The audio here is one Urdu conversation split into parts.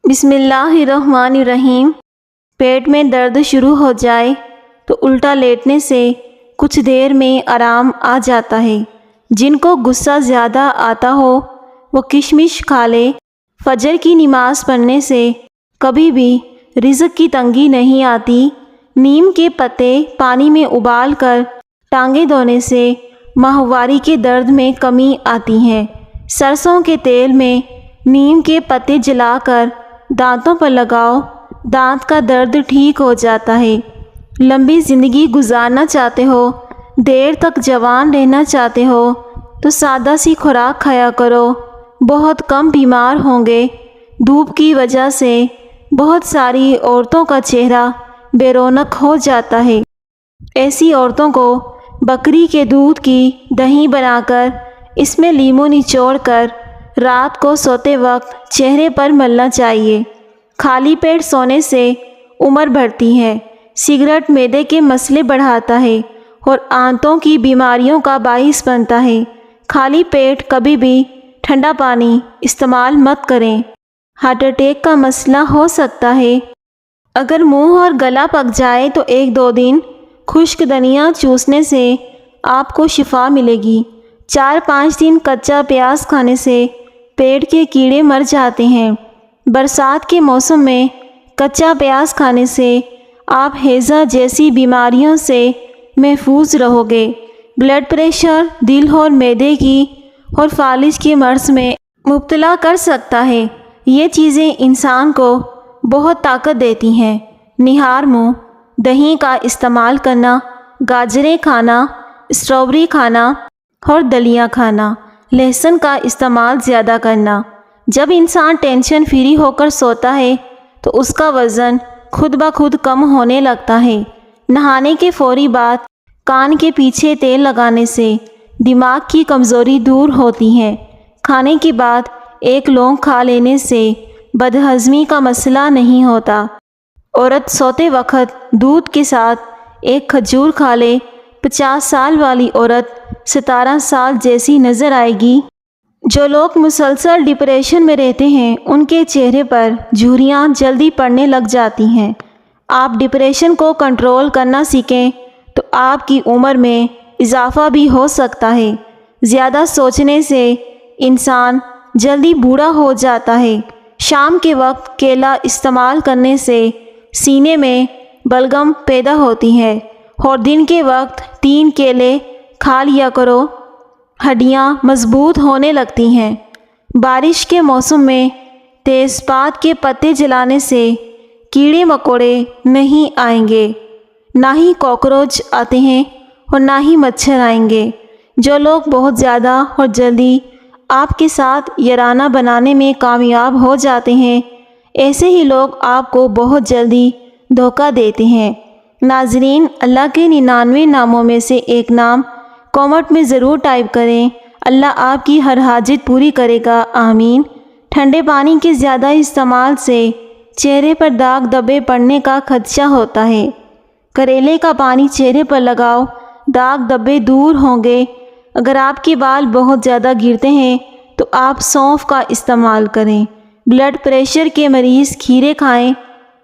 بسم اللہ الرحمن الرحیم۔ پیٹ میں درد شروع ہو جائے تو الٹا لیٹنے سے کچھ دیر میں آرام آ جاتا ہے۔ جن کو غصہ زیادہ آتا ہو وہ کشمش کھا لے۔ فجر کی نماز پڑھنے سے کبھی بھی رزق کی تنگی نہیں آتی۔ نیم کے پتے پانی میں ابال کر ٹانگیں دھونے سے ماہواری کے درد میں کمی آتی ہے۔ سرسوں کے تیل میں نیم کے پتے جلا کر دانتوں پر لگاؤ، دانت کا درد ٹھیک ہو جاتا ہے۔ لمبی زندگی گزارنا چاہتے ہو، دیر تک جوان رہنا چاہتے ہو تو سادہ سی خوراک کھایا کرو، بہت کم بیمار ہوں گے۔ دھوپ کی وجہ سے بہت ساری عورتوں کا چہرہ بے رونق ہو جاتا ہے۔ ایسی عورتوں کو بکری کے دودھ کی دہی بنا کر اس میں لیموں نچوڑ کر رات کو سوتے وقت چہرے پر ملنا چاہیے۔ خالی پیٹ سونے سے عمر بڑھتی ہے۔ سگریٹ معدے کے مسئلے بڑھاتا ہے اور آنتوں کی بیماریوں کا باعث بنتا ہے۔ خالی پیٹ کبھی بھی ٹھنڈا پانی استعمال مت کریں، ہارٹ اٹیک کا مسئلہ ہو سکتا ہے۔ اگر منہ اور گلا پک جائے تو 1-2 دن خشک دھنیا چوسنے سے آپ کو شفا ملے گی۔ 4-5 دن کچا پیاز کھانے سے پیٹ کے کیڑے مر جاتے ہیں۔ برسات کے موسم میں کچا پیاز کھانے سے آپ ہیضہ جیسی بیماریوں سے محفوظ رہو گے۔ بلڈ پریشر دل اور معدے کی اور فالج کے مرض میں مبتلا کر سکتا ہے۔ یہ چیزیں انسان کو بہت طاقت دیتی ہیں۔ نہار منہ دہی کا استعمال کرنا، گاجریں کھانا، اسٹرابری کھانا اور دلیاں کھانا، لہسن کا استعمال زیادہ کرنا۔ جب انسان ٹینشن فری ہو کر سوتا ہے تو اس کا وزن خود بخود کم ہونے لگتا ہے۔ نہانے کے فوری بعد کان کے پیچھے تیل لگانے سے دماغ کی کمزوری دور ہوتی ہے۔ کھانے کے بعد 1 لونگ کھا لینے سے بدہضمی کا مسئلہ نہیں ہوتا۔ عورت سوتے وقت دودھ کے ساتھ 1 کھجور کھا لے، 50 سال والی عورت 17 سال جیسی نظر آئے گی۔ جو لوگ مسلسل ڈپریشن میں رہتے ہیں ان کے چہرے پر جھریاں جلدی پڑنے لگ جاتی ہیں۔ آپ ڈپریشن کو کنٹرول کرنا سیکھیں تو آپ کی عمر میں اضافہ بھی ہو سکتا ہے۔ زیادہ سوچنے سے انسان جلدی بوڑھا ہو جاتا ہے۔ شام کے وقت کیلا استعمال کرنے سے سینے میں بلغم پیدا ہوتی ہے اور دن کے وقت 3 کیلے کھا لیا کرو، ہڈیاں مضبوط ہونے لگتی ہیں۔ بارش کے موسم میں تیز پات کے پتے جلانے سے کیڑے مکوڑے نہیں آئیں گے، نہ ہی کاکروچ آتے ہیں اور نہ ہی مچھر آئیں گے۔ جو لوگ بہت زیادہ اور جلدی آپ کے ساتھ یارانہ بنانے میں کامیاب ہو جاتے ہیں، ایسے ہی لوگ آپ کو بہت جلدی دھوکہ دیتے ہیں۔ ناظرین، اللہ کے 99 ناموں میں سے ایک نام کومنٹ میں ضرور ٹائپ کریں۔ اللہ آپ کی ہر حاجت پوری کرے گا، آمین۔ ٹھنڈے پانی کے زیادہ استعمال سے چہرے پر داغ دھبے پڑنے کا خدشہ ہوتا ہے۔ کریلے کا پانی چہرے پر لگاؤ، داغ دھبے دور ہوں گے۔ اگر آپ کے بال بہت زیادہ گرتے ہیں تو آپ سونف کا استعمال کریں۔ بلڈ پریشر کے مریض کھیرے کھائیں۔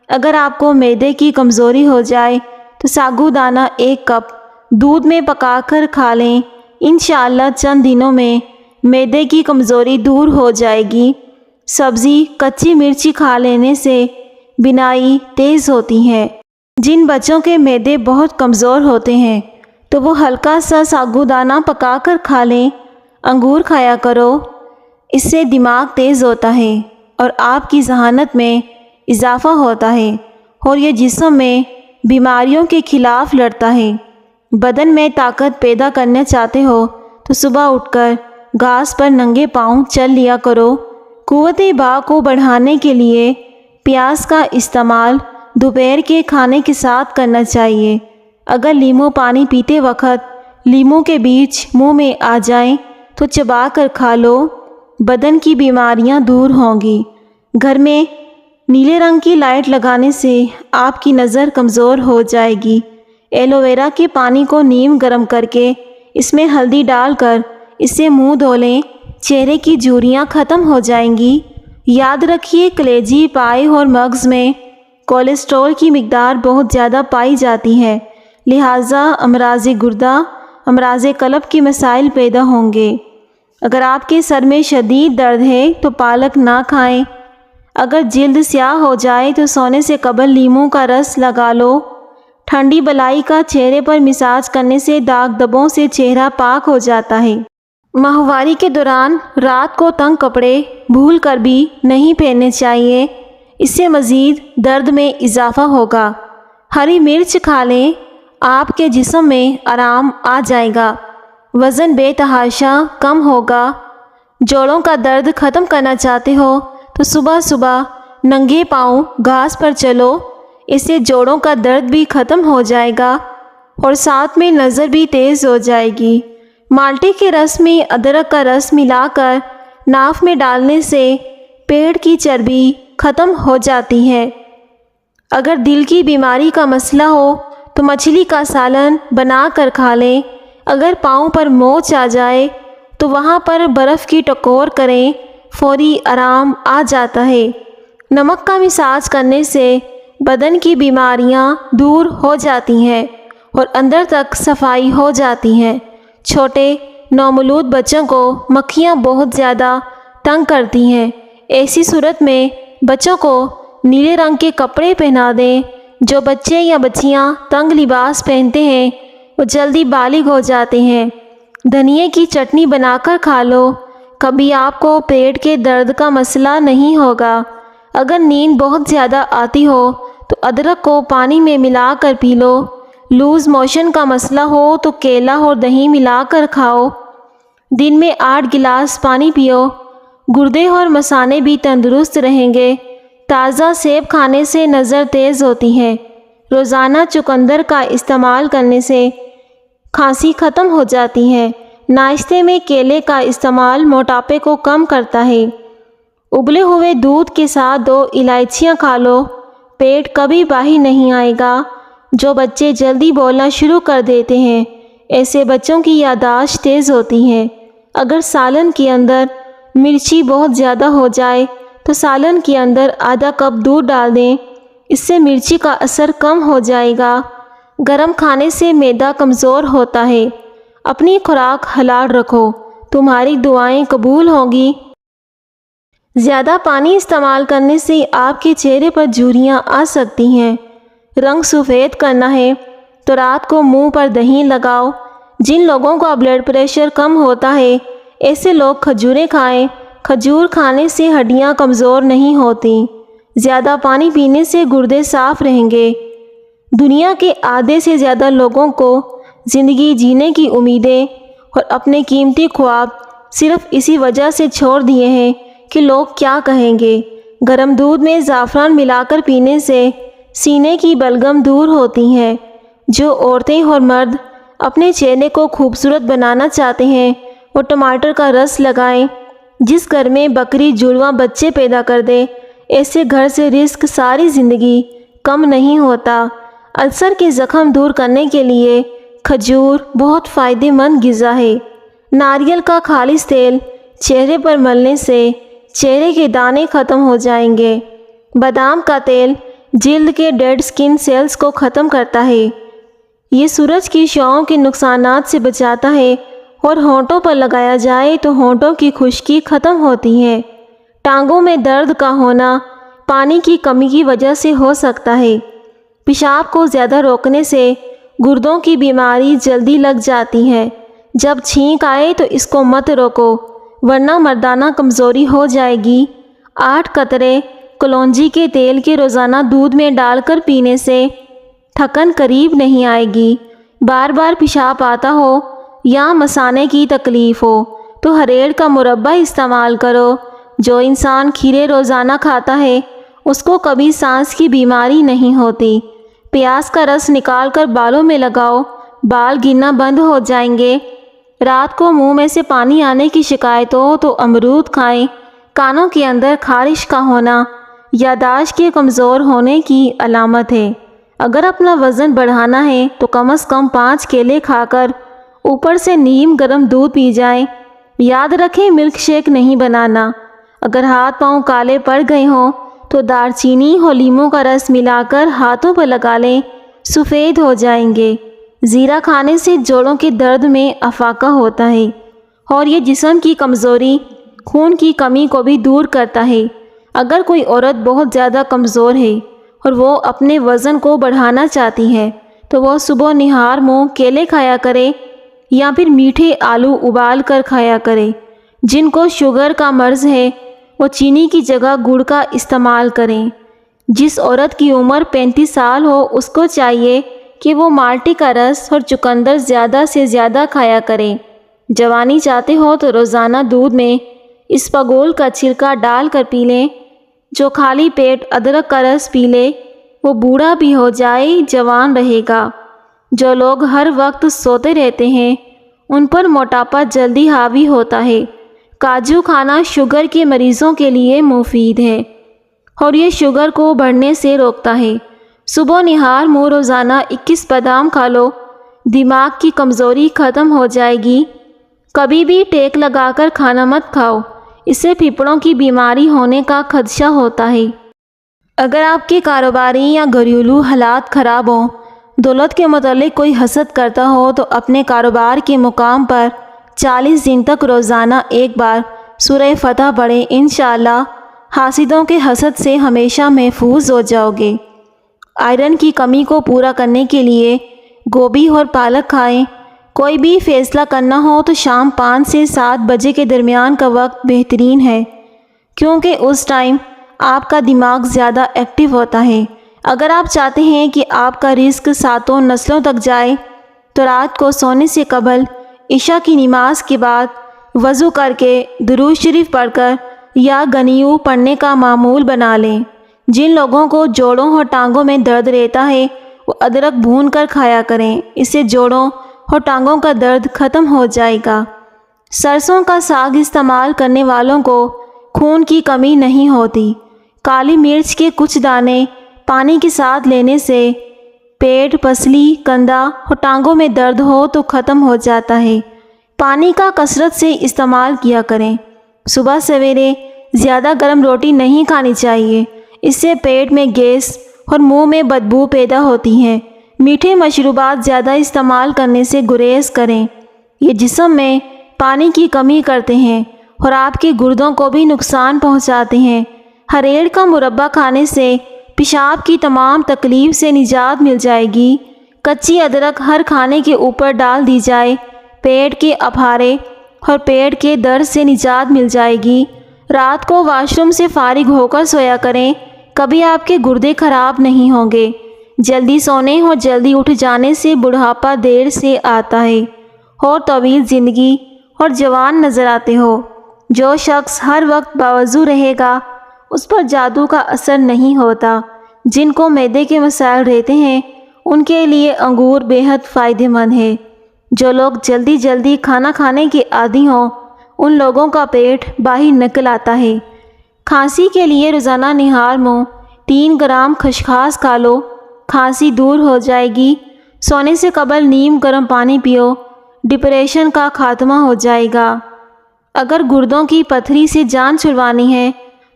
اگر آپ کو معدے کی کمزوری ہو جائے تو ساگو دانہ 1 کپ دودھ میں پکا کر کھا لیں۔ انشاءاللہ چند دنوں میں معدے کی کمزوری دور ہو جائے گی۔ سبزی کچی مرچی کھا لینے سے بینائی تیز ہوتی ہے۔ جن بچوں کے معدے بہت کمزور ہوتے ہیں تو وہ ہلکا سا ساگو دانہ پکا کر کھا لیں۔ انگور کھایا کرو، اس سے دماغ تیز ہوتا ہے اور آپ کی ذہانت میں اضافہ ہوتا ہے اور یہ جسم میں بیماریوں کے خلاف لڑتا ہے۔ بدن میں طاقت پیدا کرنا چاہتے ہو تو صبح اٹھ کر گھاس پر ننگے پاؤں چل لیا کرو۔ قوت باہ کو بڑھانے کے لیے پیاز کا استعمال دوپہر کے کھانے کے ساتھ کرنا چاہیے۔ اگر لیموں پانی پیتے وقت لیموں کے بیج منہ میں آ جائیں تو چبا کر کھا لو، بدن کی بیماریاں دور ہوں گی۔ گھر میں نیلے رنگ کی لائٹ لگانے سے آپ کی نظر کمزور ہو جائے گی۔ ایلو ویرا کے پانی کو نیم گرم کر کے اس میں ہلدی ڈال کر اس سے منہ دھو لیں، چہرے کی جھریاں ختم ہو جائیں گی۔ یاد رکھیے کلیجی، پائے اور مغز میں کولیسٹرول کی مقدار بہت زیادہ پائی جاتی ہے، لہٰذا امراض گردہ، امراض قلب کے مسائل پیدا ہوں گے۔ اگر آپ کے سر میں شدید درد ہے تو پالک نہ کھائیں۔ اگر جلد سیاہ ہو جائے تو سونے سے قبل لیموں کا رس لگا لو۔ ٹھنڈی بالائی کا چہرے پر مساج کرنے سے داغ دھبوں سے چہرہ پاک ہو جاتا ہے۔ ماہواری کے دوران رات کو تنگ کپڑے بھول کر بھی نہیں پہننے چاہیے، اس سے مزید درد میں اضافہ ہوگا۔ ہری مرچ کھا لیں، آپ کے جسم میں آرام آ جائے گا، وزن بے تحاشا کم ہوگا۔ جوڑوں کا درد ختم کرنا چاہتے ہو تو صبح صبح ننگے پاؤں گھاس پر چلو، اس سے جوڑوں کا درد بھی ختم ہو جائے گا اور ساتھ میں نظر بھی تیز ہو جائے گی۔ مالٹے کے رس میں ادرک کا رس ملا کر ناف میں ڈالنے سے پیٹ کی چربی ختم ہو جاتی ہے۔ اگر دل کی بیماری کا مسئلہ ہو تو مچھلی کا سالن بنا کر کھا لیں۔ اگر پاؤں پر موچ آ جائے تو وہاں پر برف کی ٹکور کریں، فوری آرام آ جاتا ہے۔ نمک کا مساج کرنے سے بدن کی بیماریاں دور ہو جاتی ہیں اور اندر تک صفائی ہو جاتی ہیں۔ چھوٹے نومولود بچوں کو مکھیاں بہت زیادہ تنگ کرتی ہیں، ایسی صورت میں بچوں کو نیلے رنگ کے کپڑے پہنا دیں۔ جو بچے یا بچیاں تنگ لباس پہنتے ہیں وہ جلدی بالغ ہو جاتے ہیں۔ دھنیے کی چٹنی بنا کر کھا لو، کبھی آپ کو پیٹ کے درد کا مسئلہ نہیں ہوگا۔ اگر نیند بہت زیادہ آتی ہو تو ادرک کو پانی میں ملا کر پی لو۔ لوز موشن کا مسئلہ ہو تو کیلا اور دہی ملا کر کھاؤ۔ دن میں 8 گلاس پانی پیو، گردے اور مثانے بھی تندرست رہیں گے۔ تازہ سیب کھانے سے نظر تیز ہوتی ہے۔ روزانہ چقندر کا استعمال کرنے سے کھانسی ختم ہو جاتی ہے۔ ناشتے میں کیلے کا استعمال موٹاپے کو کم کرتا ہے۔ ابلے ہوئے دودھ کے ساتھ 2 الائچیاں کھا لو، پیٹ کبھی باہی نہیں آئے گا۔ جو بچے جلدی بولنا شروع کر دیتے ہیں، ایسے بچوں کی یادداشت تیز ہوتی ہے۔ اگر سالن کے اندر مرچی بہت زیادہ ہو جائے تو سالن کے اندر آدھا کپ دودھ ڈال دیں، اس سے مرچی کا اثر کم ہو جائے گا۔ گرم کھانے سے معدہ کمزور ہوتا ہے۔ اپنی خوراک حلال رکھو، تمہاری دعائیں قبول ہوں گی۔ زیادہ پانی استعمال کرنے سے آپ کے چہرے پر جھریاں آ سکتی ہیں۔ رنگ سفید کرنا ہے تو رات کو منہ پر دہی لگاؤ۔ جن لوگوں کا بلڈ پریشر کم ہوتا ہے ایسے لوگ کھجوریں کھائیں۔ کھجور کھانے سے ہڈیاں کمزور نہیں ہوتی۔ زیادہ پانی پینے سے گردے صاف رہیں گے۔ دنیا کے آدھے سے زیادہ لوگوں کو زندگی جینے کی امیدیں اور اپنے قیمتی خواب صرف اسی وجہ سے چھوڑ دیے ہیں کہ لوگ کیا کہیں گے۔ گرم دودھ میں زعفران ملا کر پینے سے سینے کی بلغم دور ہوتی ہے۔ جو عورتیں اور مرد اپنے چہرے کو خوبصورت بنانا چاہتے ہیں وہ ٹماٹر کا رس لگائیں۔ جس گھر میں بکری جڑواں بچے پیدا کر دے، ایسے گھر سے رزق ساری زندگی کم نہیں ہوتا۔ السر کے زخم دور کرنے کے لیے کھجور بہت فائدہ مند غذا ہے۔ ناریل کا خالص تیل چہرے پر ملنے سے چہرے کے دانے ختم ہو جائیں گے۔ بادام کا تیل جلد کے ڈیڈ سکن سیلز کو ختم کرتا ہے۔ یہ سورج کی شعاؤں کے نقصانات سے بچاتا ہے اور ہونٹوں پر لگایا جائے تو ہونٹوں کی خشکی ختم ہوتی ہے۔ ٹانگوں میں درد کا ہونا پانی کی کمی کی وجہ سے ہو سکتا ہے۔ پیشاب کو زیادہ روکنے سے گردوں کی بیماری جلدی لگ جاتی ہے۔ جب چھینک آئے تو اس کو مت روکو ورنہ مردانہ کمزوری ہو جائے گی۔ 8 قطرے کلونجی کے تیل کے روزانہ دودھ میں ڈال کر پینے سے تھکن قریب نہیں آئے گی۔ بار بار پیشاب آتا ہو یا مثانے کی تکلیف ہو تو ہریڑ کا مربع استعمال کرو۔ جو انسان کھیرے روزانہ کھاتا ہے اس کو کبھی سانس کی بیماری نہیں ہوتی۔ پیاز کا رس نکال کر بالوں میں لگاؤ، بال گرنا بند ہو جائیں گے۔ رات کو منہ میں سے پانی آنے کی شکایت ہو تو امرود کھائیں۔ کانوں کے اندر خارش کا ہونا یادداشت کے کمزور ہونے کی علامت ہے۔ اگر اپنا وزن بڑھانا ہے تو کم از کم 5 کیلے کھا کر اوپر سے نیم گرم دودھ پی جائیں۔ یاد رکھیں ملک شیک نہیں بنانا۔ اگر ہاتھ پاؤں کالے پڑ گئے ہوں تو دار چینی اور لیموں کا رس ملا کر ہاتھوں پر لگا لیں، سفید ہو جائیں گے۔ زیرہ کھانے سے جوڑوں کے درد میں افاقہ ہوتا ہے اور یہ جسم کی کمزوری، خون کی کمی کو بھی دور کرتا ہے۔ اگر کوئی عورت بہت زیادہ کمزور ہے اور وہ اپنے وزن کو بڑھانا چاہتی ہے تو وہ صبح نہار منہ کیلے کھایا کرے یا پھر میٹھے آلو ابال کر کھایا کرے۔ جن کو شوگر کا مرض ہے وہ چینی کی جگہ گڑ کا استعمال کریں۔ جس عورت کی عمر 35 سال ہو اس کو چاہیے کہ وہ مالٹے کا رس اور چقندر زیادہ سے زیادہ کھایا کریں۔ جوانی چاہتے ہو تو روزانہ دودھ میں اسپاغول کا چھلکا ڈال کر پی لیں۔ جو خالی پیٹ ادرک کا رس پی لے وہ بوڑھا بھی ہو جائے جوان رہے گا۔ جو لوگ ہر وقت سوتے رہتے ہیں ان پر موٹاپا جلدی حاوی ہوتا ہے۔ کاجو کھانا شوگر کے مریضوں کے لیے مفید ہے اور یہ شوگر کو بڑھنے سے روکتا ہے۔ صبح نہار منہ روزانہ 21 بادام کھا لو، دماغ کی کمزوری ختم ہو جائے گی۔ کبھی بھی ٹیک لگا کر کھانا مت کھاؤ، اس سے پھیپھڑوں کی بیماری ہونے کا خدشہ ہوتا ہے۔ اگر آپ کے کاروباری یا گھریلو حالات خراب ہوں، دولت کے متعلق کوئی حسد کرتا ہو تو اپنے کاروبار کے مقام پر 40 دن تک روزانہ ایک بار سورہ فتح پڑھیں۔ انشاءاللہ حاسدوں کے حسد سے ہمیشہ محفوظ ہو جاؤ گے۔ آئرن کی کمی کو پورا کرنے کے لیے گوبھی اور پالک کھائیں۔ کوئی بھی فیصلہ کرنا ہو تو شام 5 سے 7 بجے کے درمیان کا وقت بہترین ہے، کیونکہ اس ٹائم آپ کا دماغ زیادہ ایکٹیو ہوتا ہے۔ اگر آپ چاہتے ہیں کہ آپ کا رزق ساتوں نسلوں تک جائے تو رات کو سونے سے قبل عشاء کی نماز کے بعد وضو کر کے درود شریف پڑھ کر یا غنیو پڑھنے کا معمول بنا لیں۔ جن لوگوں کو جوڑوں اور ٹانگوں میں درد رہتا ہے وہ ادرک بھون کر کھایا کریں، اس سے جوڑوں اور ٹانگوں کا درد ختم ہو جائے گا۔ سرسوں کا ساگ استعمال کرنے والوں کو خون کی کمی نہیں ہوتی۔ کالی مرچ کے کچھ دانے پانی کے ساتھ لینے سے پیٹ، پسلی، کندھا اور ٹانگوں میں درد ہو تو ختم ہو جاتا ہے۔ پانی کا کثرت سے استعمال کیا کریں۔ صبح سویرے زیادہ گرم روٹی نہیں کھانی چاہیے، اس سے پیٹ میں گیس اور منہ میں بدبو پیدا ہوتی ہے۔ میٹھے مشروبات زیادہ استعمال کرنے سے گریز کریں، یہ جسم میں پانی کی کمی کرتے ہیں اور آپ کے گردوں کو بھی نقصان پہنچاتے ہیں۔ ہریڑ کا مربع کھانے سے پیشاب کی تمام تکلیف سے نجات مل جائے گی۔ کچی ادرک ہر کھانے کے اوپر ڈال دی جائے، پیٹ کے اپھارے اور پیٹ کے درد سے نجات مل جائے گی۔ رات کو واش روم سے فارغ ہو کر سویا کریں، کبھی آپ کے گردے خراب نہیں ہوں گے۔ جلدی سونے اور جلدی اٹھ جانے سے بڑھاپا دیر سے آتا ہے اور طویل زندگی اور جوان نظر آتے ہو۔ جو شخص ہر وقت باوضو رہے گا اس پر جادو کا اثر نہیں ہوتا۔ جن کو معدے کے مسائل رہتے ہیں ان کے لیے انگور بے حد فائدہ مند ہے۔ جو لوگ جلدی جلدی کھانا کھانے کے عادی ہوں ان لوگوں کا پیٹ باہر نکل آتا ہے۔ کھانسی کے لیے روزانہ نہار منہ 3 گرام خسخاس کھا لو، کھانسی دور ہو جائے گی۔ سونے سے قبل نیم گرم پانی پیو، ڈپریشن کا خاتمہ ہو جائے گا۔ اگر گردوں کی پتھری سے جان چھڑوانی ہے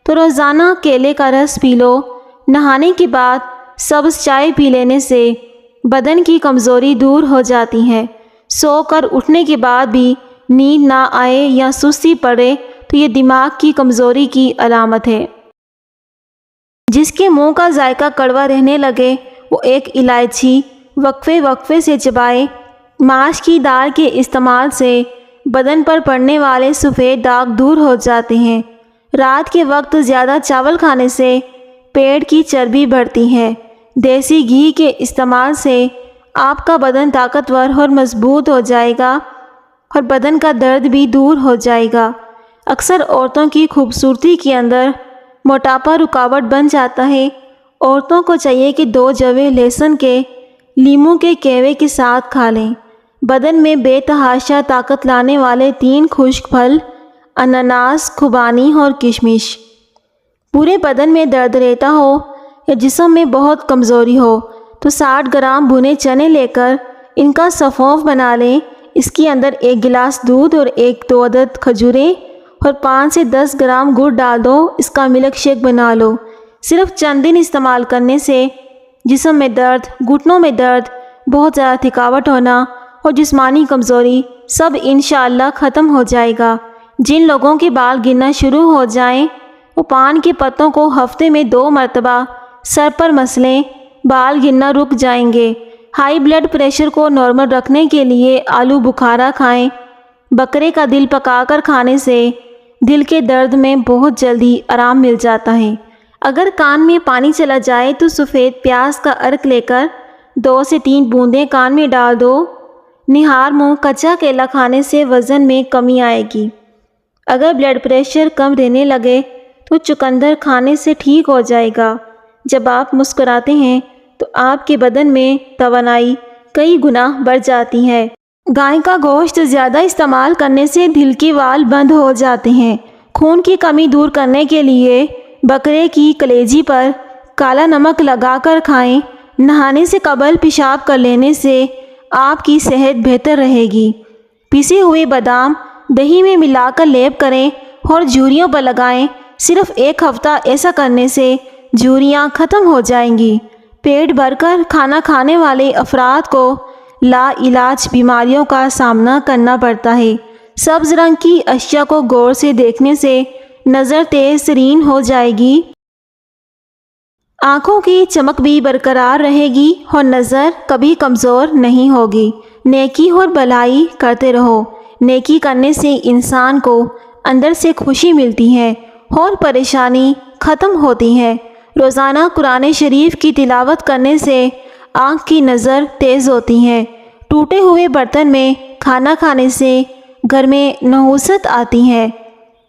تو روزانہ کیلے کا رس پی لو۔ نہانے کے بعد سبز چائے پی لینے سے بدن کی کمزوری دور ہو جاتی ہے۔ سو کر اٹھنے کے بعد بھی نیند نہ آئے یا سستی پڑے تو یہ دماغ کی کمزوری کی علامت ہے۔ جس کے منہ کا ذائقہ کڑوا رہنے لگے وہ ایک الائچی وقفے سے چبائے۔ ماش کی دال کے استعمال سے بدن پر پڑنے والے سفید داغ دور ہو جاتے ہیں۔ رات کے وقت زیادہ چاول کھانے سے پیٹ کی چربی بڑھتی ہے۔ دیسی گھی کے استعمال سے آپ کا بدن طاقتور اور مضبوط ہو جائے گا اور بدن کا درد بھی دور ہو جائے گا۔ اکثر عورتوں کی خوبصورتی کے اندر موٹاپا رکاوٹ بن جاتا ہے۔ عورتوں کو چاہیے کہ 2 جوے لہسن کے لیموں کے کیوے کے ساتھ کھا لیں۔ بدن میں بے تحاشا طاقت لانے والے 3 خشک پھل انناس، خوبانی اور کشمش۔ پورے بدن میں درد رہتا ہو یا جسم میں بہت کمزوری ہو تو 60 گرام بھنے چنے لے کر ان کا صفوف بنا لیں۔ اس کے اندر 1 گلاس دودھ اور 1-2 عدد کھجوریں اور 5 سے 10 گرام گڑ ڈال دو، اس کا ملک شیک بنا لو۔ صرف چند دن استعمال کرنے سے جسم میں درد، گھٹنوں میں درد، بہت زیادہ تھکاوٹ ہونا اور جسمانی کمزوری سب انشاءاللہ ختم ہو جائے گا۔ جن لوگوں کے بال گرنا شروع ہو جائیں وہ پان کے پتوں کو ہفتے میں 2 مرتبہ سر پر مسلیں، بال گرنا رک جائیں گے۔ ہائی بلڈ پریشر کو نارمل رکھنے کے لیے آلو بخارا کھائیں۔ بکرے کا دل پکا کر کھانے سے دل کے درد میں بہت جلدی آرام مل جاتا ہے۔ اگر کان میں پانی چلا جائے تو سفید پیاز کا عرق لے کر 2 سے 3 بوندیں کان میں ڈال دو۔ نہار منہ کچا کیلا کھانے سے وزن میں کمی آئے گی۔ اگر بلڈ پریشر کم رہنے لگے تو چقندر کھانے سے ٹھیک ہو جائے گا۔ جب آپ مسکراتے ہیں تو آپ کے بدن میں توانائی کئی گنا بڑھ جاتی ہے۔ گائے کا گوشت زیادہ استعمال کرنے سے دل کے وال بند ہو جاتے ہیں۔ خون کی کمی دور کرنے کے لیے بکرے کی کلیجی پر کالا نمک لگا کر کھائیں۔ نہانے سے قبل پیشاب کر لینے سے آپ کی صحت بہتر رہے گی۔ پیسے ہوئے بادام دہی میں ملا کر لیپ کریں اور جھریوں پر لگائیں۔ صرف 1 ہفتہ ایسا کرنے سے جھریاں ختم ہو جائیں گی۔ پیٹ بھر کر کھانا کھانے والے افراد کو لا علاج بیماریوں کا سامنا کرنا پڑتا ہے۔ سبز رنگ کی اشیاء کو غور سے دیکھنے سے نظر تیز ترین ہو جائے گی، آنکھوں کی چمک بھی برقرار رہے گی اور نظر کبھی کمزور نہیں ہوگی۔ نیکی اور بھلائی کرتے رہو۔ نیکی کرنے سے انسان کو اندر سے خوشی ملتی ہے اور پریشانی ختم ہوتی ہے۔ روزانہ قرآن شریف کی تلاوت کرنے سے آنکھ کی نظر تیز ہوتی ہے۔ ٹوٹے ہوئے برتن میں کھانا کھانے سے گھر میں نحوست آتی ہے۔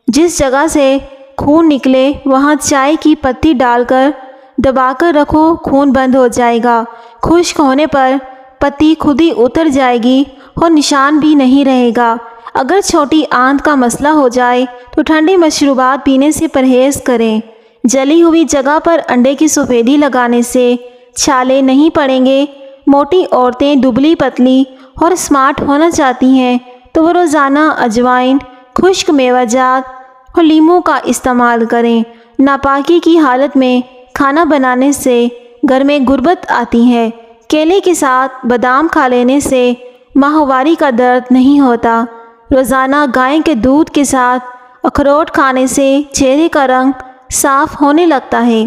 جس جگہ سے خون نکلے وہاں چائے کی پتی ڈال کر دبا کر رکھو، خون بند ہو جائے گا۔ خشک ہونے پر پتی خود ہی اتر جائے گی اور نشان بھی نہیں رہے گا۔ اگر چھوٹی آنت کا مسئلہ ہو جائے تو ٹھنڈی مشروبات پینے سے پرہیز کریں۔ جلی ہوئی جگہ پر انڈے کی سفیدی لگانے سے چھالے نہیں پڑیں گے۔ موٹی عورتیں دبلی پتلی اور اسمارٹ ہونا چاہتی ہیں تو وہ روزانہ اجوائن، خشک میوہ جات اور لیموں کا استعمال کریں۔ ناپاکی کی حالت میں کھانا بنانے سے گھر میں غربت آتی ہے۔ کیلے کے ساتھ بادام کھا لینے سے ماہواری کا درد نہیں ہوتا۔ روزانہ گائے کے دودھ کے ساتھ اخروٹ کھانے سے چہرے کا رنگ صاف ہونے لگتا ہے۔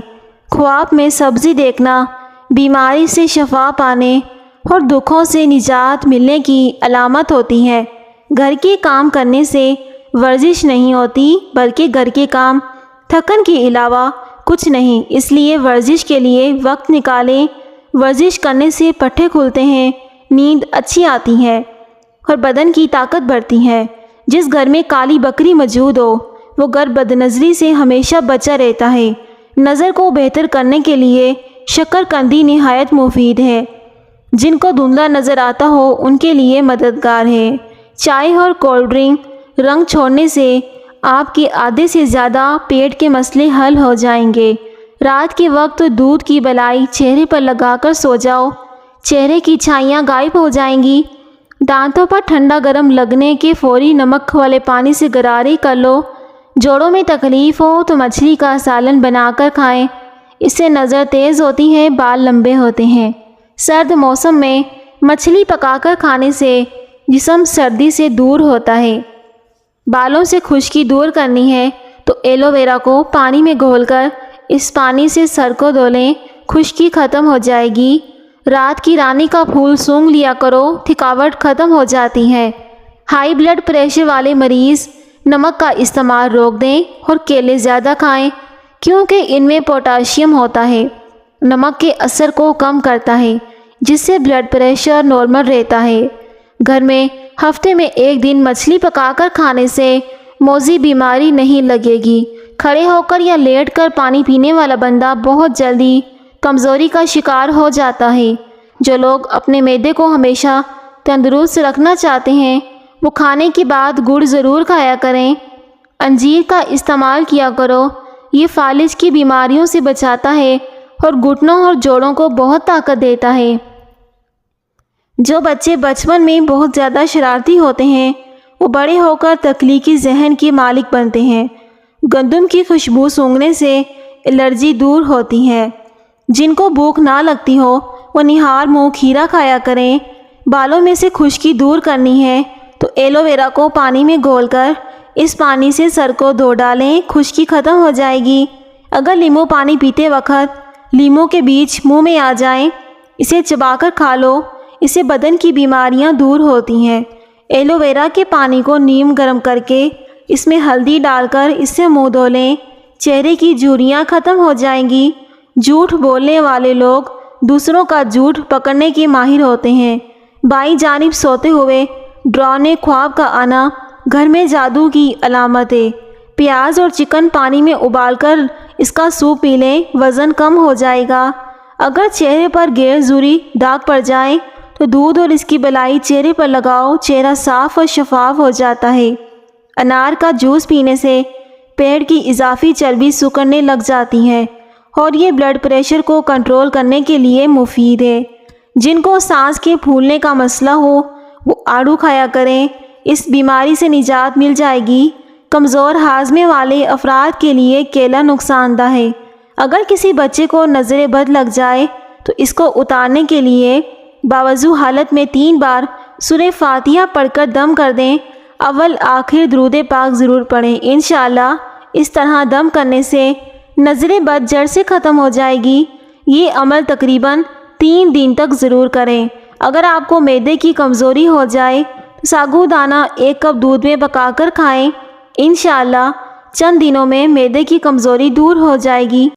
خواب میں سبزی دیکھنا بیماری سے شفا پانے اور دکھوں سے نجات ملنے کی علامت ہوتی ہے۔ گھر کے کام کرنے سے ورزش نہیں ہوتی بلکہ گھر کے کام تھکن کے علاوہ کچھ نہیں، اس لیے ورزش کے لیے وقت نکالیں۔ ورزش کرنے سے پٹھے کھلتے ہیں، نیند اچھی آتی ہے اور بدن کی طاقت بڑھتی ہے۔ جس گھر میں کالی بکری موجود ہو وہ گھر بدنظری سے ہمیشہ بچا رہتا ہے۔ نظر کو بہتر کرنے کے لیے شکرقندی نہایت مفید ہے۔ جن کو دھندلا نظر آتا ہو ان کے لیے مددگار ہے۔ چائے اور کولڈ ڈرنک رنگ چھوڑنے سے آپ کے آدھے سے زیادہ پیٹ کے مسئلے حل ہو جائیں گے۔ رات کے وقت دودھ کی بلائی چہرے پر لگا کر سو جاؤ، چہرے کی چھائیاں غائب ہو جائیں گی۔ دانتوں پر ٹھنڈا گرم لگنے کے فوری نمک والے پانی سے غرارے کر لو۔ جوڑوں میں تکلیف ہو تو مچھلی کا سالن بنا کر کھائیں، اس سے نظر تیز ہوتی ہے، بال لمبے ہوتے ہیں۔ سرد موسم میں مچھلی پکا کر کھانے سے جسم سردی سے دور ہوتا ہے۔ بالوں سے خشکی دور کرنی ہے تو ایلو ویرا کو پانی میں گھول کر اس پانی سے سر کو دھو لیں، خشکی ختم ہو جائے گی۔ رات کی رانی کا پھول سونگھ لیا کرو، تھکاوٹ ختم ہو جاتی ہے۔ ہائی بلڈ پریشر والے مریض نمک کا استعمال روک دیں اور کیلے زیادہ کھائیں کیونکہ ان میں پوٹاشیم ہوتا ہے۔ نمک کے اثر کو کم کرتا ہے جس سے بلڈ پریشر نارمل رہتا ہے۔ گھر میں ہفتے میں 1 دن مچھلی پکا کر کھانے سے موذی بیماری نہیں لگے گی۔ کھڑے ہو کر یا لیٹ کر پانی پینے والا بندہ بہت جلدی کمزوری کا شکار ہو جاتا ہے۔ جو لوگ اپنے معدے کو ہمیشہ تندرست رکھنا چاہتے ہیں وہ کھانے کے بعد گڑ ضرور کھایا کریں۔ انجیر کا استعمال کیا کرو، یہ فالج کی بیماریوں سے بچاتا ہے اور گھٹنوں اور جوڑوں کو بہت طاقت دیتا ہے۔ جو بچے بچپن میں بہت زیادہ شرارتی ہوتے ہیں وہ بڑے ہو کر تخلیقی ذہن کے مالک بنتے ہیں۔ گندم کی خوشبو سونگھنے سے الرجی دور ہوتی ہے۔ جن کو بھوک نہ لگتی ہو وہ نہار منہ کھیرا کھایا کریں۔ بالوں میں سے خشکی دور کرنی ہے تو ایلو ویرا کو پانی میں گھول کر اس پانی سے سر کو دھو ڈالیں، خشکی ختم ہو جائے گی۔ اگر لیمو پانی پیتے وقت لیمو کے بیج منہ میں آ جائیں، اسے چبا کر کھا لو، اس سے بدن کی بیماریاں دور ہوتی ہیں۔ ایلو ویرا کے پانی کو نیم گرم کر کے اس میں ہلدی ڈال کر اس سے منہ دھو لیں، چہرے کی جھریاں ختم ہو جائیں گی۔ جھوٹ بولنے والے لوگ دوسروں کا جھوٹ پکڑنے کے ماہر ہوتے ہیں۔ بائیں جانب سوتے ہوئے ڈراؤنے خواب کا آنا گھر میں جادو کی علامت ہے۔ پیاز اور چکن پانی میں ابال کر اس کا سوپ پی لیں، وزن کم ہو جائے گا۔ اگر چہرے پر غیر ضروری داغ پڑ جائیں تو دودھ اور اس کی بلائی چہرے پر لگاؤ، چہرہ صاف اور شفاف ہو جاتا ہے۔ انار کا جوس پینے سے پیٹ کی اضافی چربی سکڑنے لگ جاتی ہے اور یہ بلڈ پریشر کو کنٹرول کرنے کے لیے مفید ہے۔ جن کو سانس کے پھولنے کا مسئلہ ہو وہ آڑو کھایا کریں، اس بیماری سے نجات مل جائے گی۔ کمزور ہاضمے والے افراد کے لیے کیلا نقصان دہ ہے۔ اگر کسی بچے کو نظر بد لگ جائے تو اس کو اتارنے کے لیے باوضو حالت میں 3 بار سورہ فاتحہ پڑھ کر دم کر دیں، اول آخر درود پاک ضرور پڑھیں۔ انشاءاللہ اس طرح دم کرنے سے نظر بد جڑ سے ختم ہو جائے گی۔ یہ عمل تقریباً 3 دن تک ضرور کریں۔ اگر آپ کو معدے کی کمزوری ہو جائے تو ساگو دانہ 1 کپ دودھ میں پکا کر کھائیں، انشاءاللہ چند دنوں میں معدے کی کمزوری دور ہو جائے گی۔